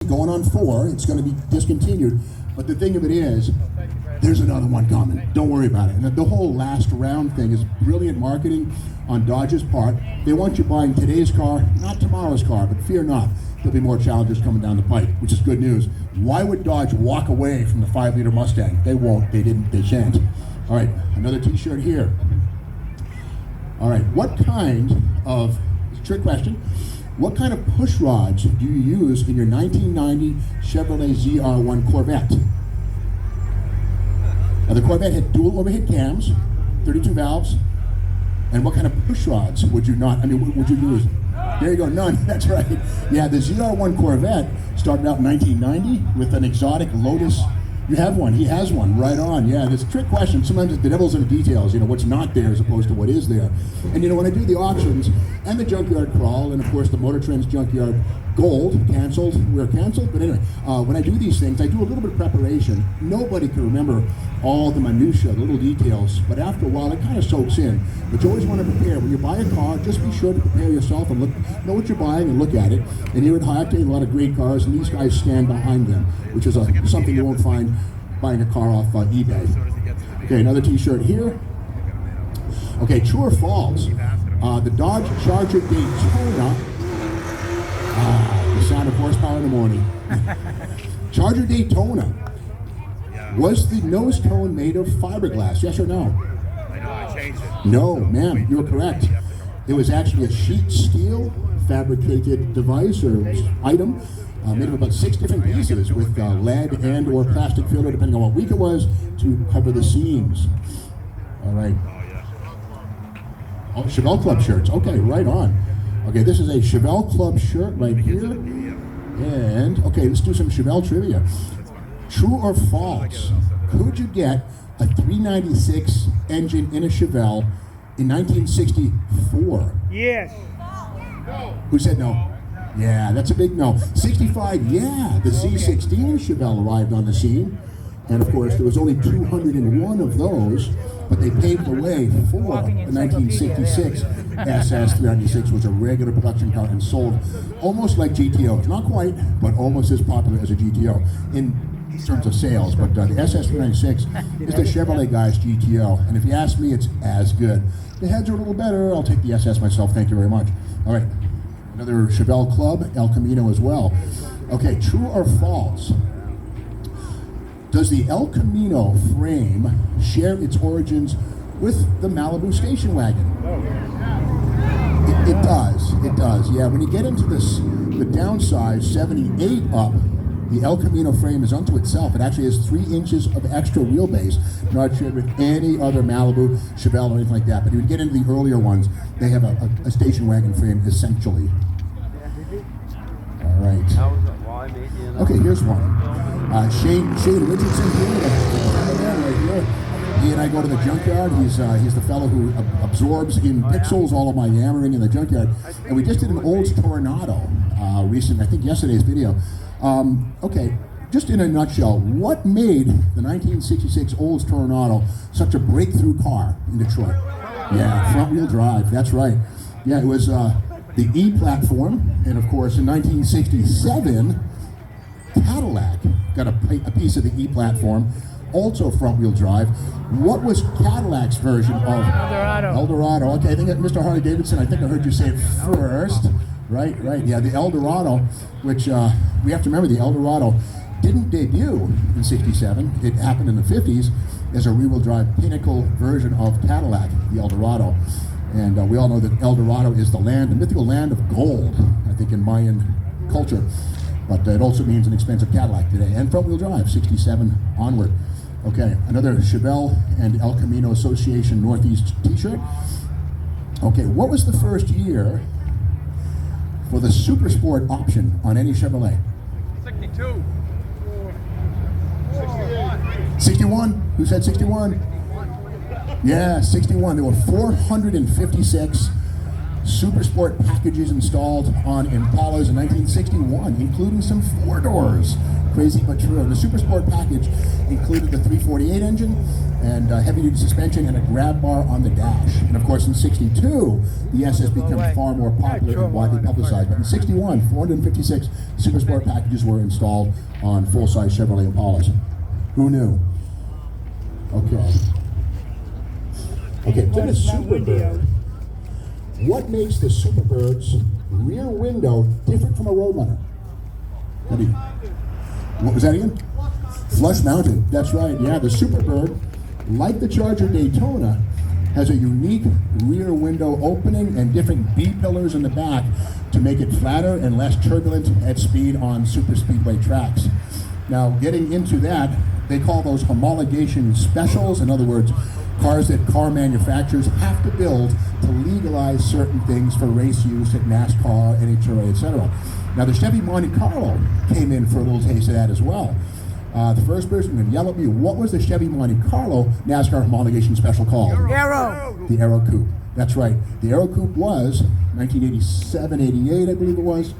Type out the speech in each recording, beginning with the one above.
going on 4. It's going to be discontinued. But the thing of it is, there's another one coming. Don't worry about it. And the whole last round thing is brilliant marketing on Dodge's part. They want you buying today's car, not tomorrow's car, but fear not. There'll be more Challengers coming down the pipe, which is good news. Why would Dodge walk away from the 5-liter Mustang? They won't, they didn't, they shan't. All right, another t-shirt here. All right, what kind of, trick question, what kind of push rods do you use in your 1990 Chevrolet ZR1 Corvette? Now the Corvette had dual overhead cams, 32 valves, and what kind of push rods would you would you use? There you go, none, that's right. Yeah, the ZR1 Corvette started out in 1990 with an exotic Lotus. You have one, he has one, right on. Yeah, this trick question, sometimes the devil's in the details, what's not there as opposed to what is there. And when I do the auctions and the junkyard crawl, and of course the Motor Trend's junkyard gold, canceled, we're canceled, but anyway, when I do these things, I do a little bit of preparation. Nobody can remember all the minutiae, the little details, but after a while it kind of soaks in. But you always want to prepare. When you buy a car, just be sure to prepare yourself and know what you're buying and look at it. And here at Octane, a lot of great cars, and these guys stand behind them, which is something you won't find buying a car off eBay. Okay, another t-shirt here. Okay, true or false? The Dodge Charger Daytona, the sound of horsepower in the morning. Charger Daytona, was the nose cone made of fiberglass, yes or no? I know, I changed it. No, ma'am, you're correct. It was actually a sheet steel fabricated device or item made of about 6 different pieces with lead and or plastic filler, depending on what week it was, to cover the seams. All right. Oh, Chevelle Club shirts. Okay, right on. Okay, this is a Chevelle Club shirt right here. And, okay, let's do some Chevelle trivia. True or false? Could you get a 396 engine in a Chevelle in 1964? Yes. Who said no? Yeah, that's a big no. 65, yeah, the Z16 Chevelle arrived on the scene. And of course, there was only 201 of those, but they paved the way for the 1966 SS396, was a regular production car and sold almost like GTOs. Not quite, but almost as popular as a GTO in terms of sales. But the SS396 is the Chevrolet guy's GTO. And if you ask me, it's as good. The heads are a little better. I'll take the SS myself. Thank you very much. All right. Another Chevelle Club, El Camino as well. Okay, true or false? Does the El Camino frame share its origins with the Malibu station wagon? It does, it does. Yeah, when you get into the downsize 78 up, the El Camino frame is unto itself. It actually has 3 inches of extra wheelbase, not shared with any other Malibu, Chevelle, or anything like that. But when you get into the earlier ones, they have a station wagon frame, essentially. All right. Okay, here's one. Shane Richardson here, right here. He and I go to the junkyard. He's the fellow who absorbs in pixels all of my yammering in the junkyard. And we just did an Olds Tornado recent, I think yesterday's video. Okay, just in a nutshell, what made the 1966 Olds Tornado such a breakthrough car in Detroit? Yeah, front-wheel drive, that's right. Yeah, it was the E platform, and of course in 1967, Cadillac got a piece of the E platform, also front-wheel drive. What was Cadillac's version of Eldorado? Okay, I think Mr. Harley Davidson, I think I heard you say it first. Right, yeah, the Eldorado, which we have to remember, the Eldorado didn't debut in '67. It happened in the '50s as a rear-wheel drive pinnacle version of Cadillac, the Eldorado. And we all know that Eldorado is the mythical land of gold, I think, in Mayan culture. But it also means an expensive Cadillac today. And front-wheel drive, 67 onward. Okay, another Chevelle and El Camino Association Northeast t-shirt. Okay, what was the first year for the Super Sport option on any Chevrolet? 62. 61. Who said 61? Yeah, 61. There were 456 Super Sport packages installed on Impalas in 1961, including some 4-doors. Crazy but true. And the Super Sport package included the 348 engine and heavy-duty suspension and a grab bar on the dash. And of course, in 62, the SS becomes far more popular and widely publicized. But in 61, 456 Super Sport packages were installed on full-size Chevrolet Impalas. Who knew? Okay. Okay, so the Superbird. What makes the Superbird's rear window different from a road runner? What was that again? Flush mounted. That's right. Yeah, the Superbird, like the Charger Daytona, has a unique rear window opening and different B-pillars in the back to make it flatter and less turbulent at speed on super speedway tracks. Now, getting into that, they call those homologation specials. In other words, cars that car manufacturers have to build to legalize certain things for race use at NASCAR, NHRA, etc. Now, the Chevy Monte Carlo came in for a little taste of that as well. The first person can yell at me, what was the Chevy Monte Carlo NASCAR homologation special called? Aero. The Aero Coupe. That's right. The Aero Coupe was 1987, 88, I believe it was.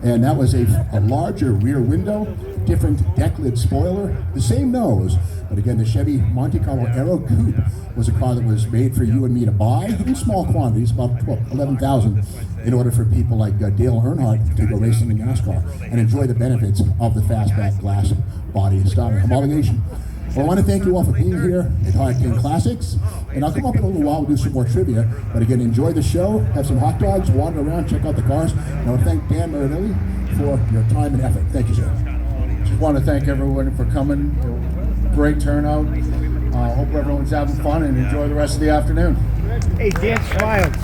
And that was a larger rear window, different deck lid spoiler, the same nose. But again, the Chevy Monte Carlo Aero Coupe was a car that was made for you and me to buy in small quantities, about 11,000, in order for people like Dale Earnhardt to go racing in NASCAR and enjoy the benefits of the fastback glass body styling. Homologation. Well, I want to thank you all for being here at Octane Classics, and I'll come up in a little while, we'll do some more trivia, but again, enjoy the show, have some hot dogs, wander around, check out the cars, and I want to thank Dan Marinelli for your time and effort. Thank you, sir. Just want to thank everyone for coming. Great turnout. Hope everyone's having fun and enjoy the rest of the afternoon. Hey, Dan smiled.